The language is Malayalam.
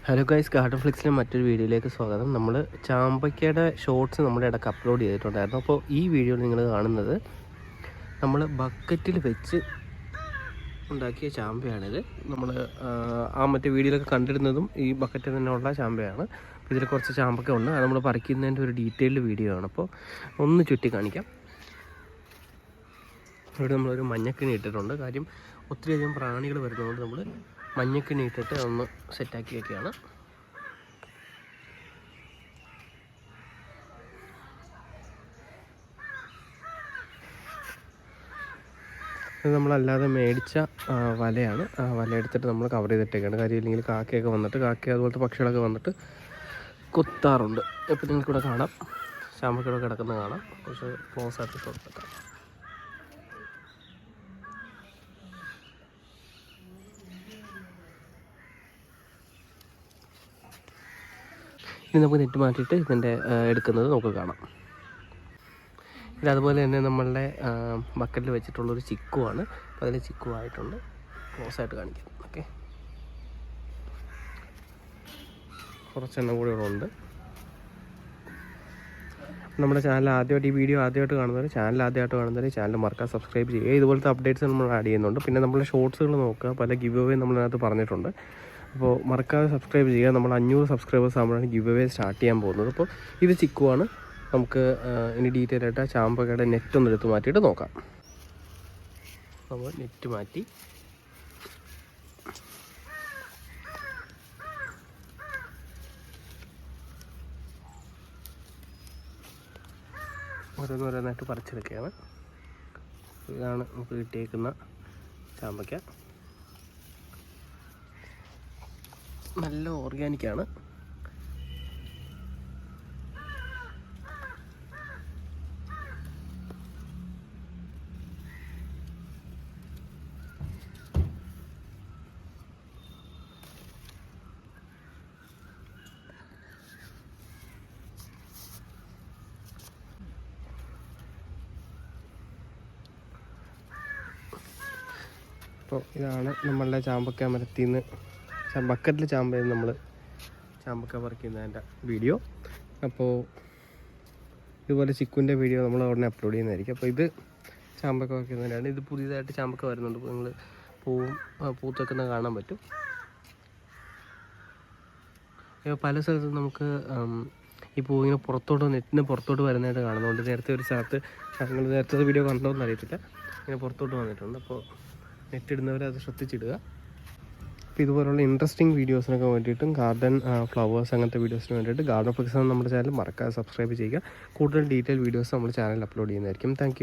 ഹലോ ഗൈസ്, ഗാർഡൻ ഫ്ലിക്സിലെ മറ്റൊരു വീഡിയോയിലേക്ക് സ്വാഗതം. നമ്മൾ ചാമ്പയ്ക്കയുടെ ഷോർട്സ് നമ്മുടെ ഇടയ്ക്ക് അപ്ലോഡ് ചെയ്തിട്ടുണ്ടായിരുന്നു. അപ്പോൾ ഈ വീഡിയോയിൽ നിങ്ങൾ കാണുന്നത് നമ്മൾ ബക്കറ്റിൽ വെച്ച് ഉണ്ടാക്കിയ ചാമ്പയാണിത്. നമ്മൾ മറ്റേ വീഡിയോയിലൊക്കെ കണ്ടിരുന്നതും ഈ ബക്കറ്റിൽ തന്നെയുള്ള ചാമ്പയാണ്. ഇതിൽ കുറച്ച് ചാമ്പക്ക ഉണ്ട്, അത് നമ്മൾ പറിക്കുന്നതിൻ്റെ ഒരു ഡീറ്റെയിൽഡ് വീഡിയോ ആണ്. അപ്പോൾ ഒന്ന് ചുറ്റി കാണിക്കാം. ഇവിടെ നമ്മളൊരു മഞ്ഞക്കിണി ഇട്ടിട്ടുണ്ട്. കാര്യം ഒത്തിരിയധികം പ്രാണികൾ വരുന്നതുകൊണ്ട് നമ്മൾ മഞ്ഞക്കിണി ഇട്ടിട്ട് ഒന്ന് സെറ്റാക്കി വയ്ക്കുകയാണ്. ഇത് നമ്മളല്ലാതെ മേടിച്ച വലയാണ്. ആ വല എടുത്തിട്ട് നമ്മൾ കവർ ചെയ്തിട്ടേക്കാണ്. കാര്യം ഇല്ലെങ്കിൽ കാക്കയൊക്കെ വന്നിട്ട് അതുപോലത്തെ പക്ഷികളൊക്കെ വന്നിട്ട് കൊത്താറുണ്ട്. ഇപ്പം നിങ്ങൾക്കിവിടെ കാണാം, ചാമ്പക്കയുടെ കിടക്കുന്നത് കാണാം. കുറച്ച് ക്ലോസ് ആയിട്ട് കൊടുത്തേക്കാം. ഇനി നമുക്ക് നെറ്റ് മാറ്റിയിട്ട് ഇതിൻ്റെ എടുക്കുന്നത് നമുക്ക് കാണാം. ഇത് അതുപോലെ തന്നെ നമ്മളുടെ ബക്കറ്റിൽ വെച്ചിട്ടുള്ളൊരു ചിക്കുവാണ്. അപ്പോൾ അതിൽ ചിക്കു ആയിട്ടുണ്ട്. ക്ലോസ് ആയിട്ട് കാണിക്കാം. ഓക്കെ, കുറച്ചെണ്ണം കൂടി ഇവിടെ ഉണ്ട്. നമ്മുടെ ചാനൽ ആദ്യമായിട്ട്, ഈ വീഡിയോ ആദ്യമായിട്ട് കാണുന്നവർ, ചാനൽ മറക്കാതെ സബ്സ്ക്രൈബ് ചെയ്യുക. ഇതുപോലത്തെ അപ്ഡേറ്റ്സ് നമ്മൾ ആഡ് ചെയ്യുന്നുണ്ട്. പിന്നെ നമ്മുടെ ഷോർട്സുകൾ നോക്കുക, പല ഗിവ് അവേ നമ്മളതിനകത്ത് പറഞ്ഞിട്ടുണ്ട്. അപ്പോൾ മറക്കാതെ സബ്സ്ക്രൈബ് ചെയ്യുക. നമ്മൾ 500 സബ്സ്ക്രൈബേഴ്സ് ആകുമ്പോഴാണ് ഗിവ് അവേ സ്റ്റാർട്ട് ചെയ്യാൻ പോകുന്നത്. അപ്പോൾ ഇത് ചിക്കുവാണ്. നമുക്ക് ഇനി ഡീറ്റെയിൽ ആയിട്ട് ആ ചാമ്പക്കയുടെ നെറ്റ് ഒന്ന് എടുത്ത് മാറ്റിയിട്ട് നോക്കാം. നമ്മൾ നെറ്റ് മാറ്റി ഓരോന്നോരോന്നായിട്ട് പറിച്ചെടുക്കുകയാണ്. ഇതാണ് നമുക്ക് കിട്ടിയേക്കുന്ന ചാമ്പയ്ക്ക. നല്ല ഓർഗാനിക്കാണ്. അപ്പോൾ ഇതാണ് നമ്മളുടെ ചാമ്പക്ക മരത്തിൽ നിന്ന്, ബക്കറ്റിൽ ചാമ്പയിൽ നമ്മൾ ചാമ്പക്ക പറിക്കുന്നതിൻ്റെ വീഡിയോ. അപ്പോൾ ഇതുപോലെ ചിക്കുവിൻ്റെ വീഡിയോ നമ്മൾ ഉടനെ അപ്ലോഡ് ചെയ്യുന്നതായിരിക്കും. അപ്പോൾ ഇത് ചാമ്പക്ക വയ്ക്കുന്നതിനാണ്. ഇത് പുതിയതായിട്ട് ചാമ്പക്ക വരുന്നുണ്ട്. ഇപ്പോൾ നിങ്ങൾ പൂത്തൊക്കെ കാണാൻ പറ്റും. പല സ്ഥലത്തും നമുക്ക് ഈ പൂ ഇങ്ങനെ നെറ്റിന് പുറത്തോട്ട് വരുന്നതായിട്ട് കാണുന്നുണ്ട്. നേരത്തെ ഒരു സ്ഥലത്ത്, നിങ്ങൾ നേരത്തെ വീഡിയോ കണ്ടോന്ന് അറിയത്തില്ല, ഇങ്ങനെ പുറത്തോട്ട് വന്നിട്ടുണ്ട്. അപ്പോൾ നെറ്റിടുന്നവർ അത് ശ്രദ്ധിച്ചിടുക. അപ്പോൾ ഇതുപോലുള്ള ഇൻട്രസ്റ്റിംഗ് വീഡിയോസിനൊക്കെ വേണ്ടിയിട്ടും ഗാർഡൻ ഫ്ലവേഴ്സ് അങ്ങനത്തെ വീഡിയോസിന് വേണ്ടിയിട്ട് ഗാർഡൻ ഫ്ലിക്സ് നമ്മുടെ ചാനൽ മറക്കാതെ സബ്സ്ക്രൈബ് ചെയ്യുക. കൂടുതൽ ഡീറ്റെയിൽ വീഡിയോസ് നമ്മുടെ ചാനലിൽ അപ്ലോഡ് ചെയ്യുന്നതായിരിക്കും. താങ്ക്